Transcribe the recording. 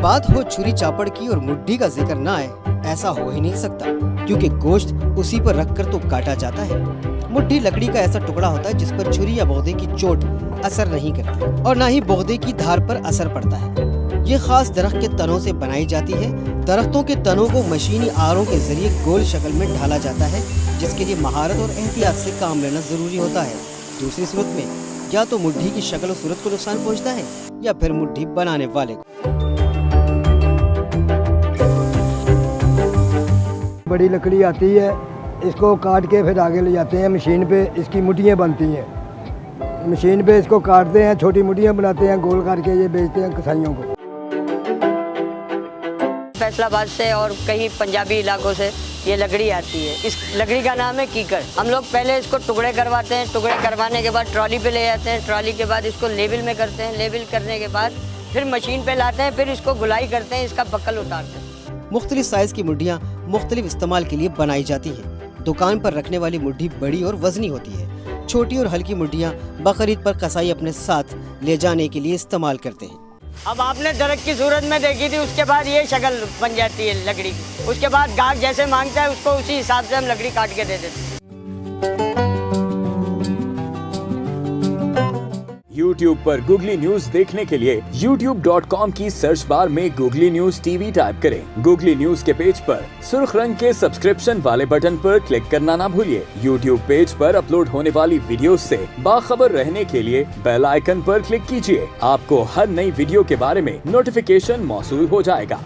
बात हो छुरी चापड़ की और मुड्ढी का जिक्र ना आए, ऐसा हो ही नहीं सकता, क्योंकि गोश्त उसी पर रखकर तो काटा जाता है। मुड्ढी लकड़ी का ऐसा टुकड़ा होता है जिस पर छुरी या बौदे की चोट असर नहीं करती और ना ही बौदे की धार पर असर पड़ता है। ये खास दरख्त के तनों से बनाई जाती है। दरख्तों के तनों को मशीनी आरों के जरिए गोल शक्ल में ढाला जाता है, जिसके लिए महारत और एहतियात से काम लेना जरूरी होता है। दूसरी सूरत में या तो मुड्ढी की शक्ल और सूरत को नुकसान पहुंचता है या फिर मुड्ढी बनाने वाले को। बड़ी लकड़ी आती है, इसको काट के फिर आगे ले जाते हैं मशीन पे। इसकी मुठियाँ बनती हैं, मशीन पे इसको काटते हैं, छोटी मुठियाँ बनाते हैं, गोल करके ये बेचते हैं कसाइयों को। फैसलाबाद से और कहीं पंजाबी इलाकों से ये लकड़ी आती है। इस लकड़ी का नाम है कीकर। हम लोग पहले इसको टुकड़े करवाते हैं, टुकड़े करवाने के बाद ट्रॉली पे ले जाते हैं, ट्रॉली के बाद इसको लेवल में करते हैं, लेवल करने के बाद फिर मशीन पे लाते हैं, फिर इसको गुलाई करते हैं, इसका बक्कल उतारते हैं। मुख्तलिफ साइज की मुड्ढियाँ मुख्तलिफ इस्तेमाल के लिए बनाई जाती हैं। दुकान पर रखने वाली मुड्ढी बड़ी और वजनी होती है। छोटी और हल्की मुड्ढियाँ बकरीद पर कसाई अपने साथ ले जाने के लिए इस्तेमाल करते हैं। अब आपने दरख्त की सूरत में देखी थी, उसके बाद ये शक्ल बन जाती है लकड़ी की। उसके बाद गाहक जैसे मांगता है उसको उसी हिसाब से हम लकड़ी काट के दे देते हैं। YouTube पर Googly न्यूज देखने के लिए youtube.com की सर्च बार में Googly न्यूज टीवी टाइप करें। Googly न्यूज के पेज पर सुर्ख रंग के सब्सक्रिप्शन वाले बटन पर क्लिक करना ना भूलिए। YouTube पेज पर अपलोड होने वाली वीडियोस से बाखबर रहने के लिए बेल आइकन पर क्लिक कीजिए। आपको हर नई वीडियो के बारे में नोटिफिकेशन मौसूल हो जाएगा।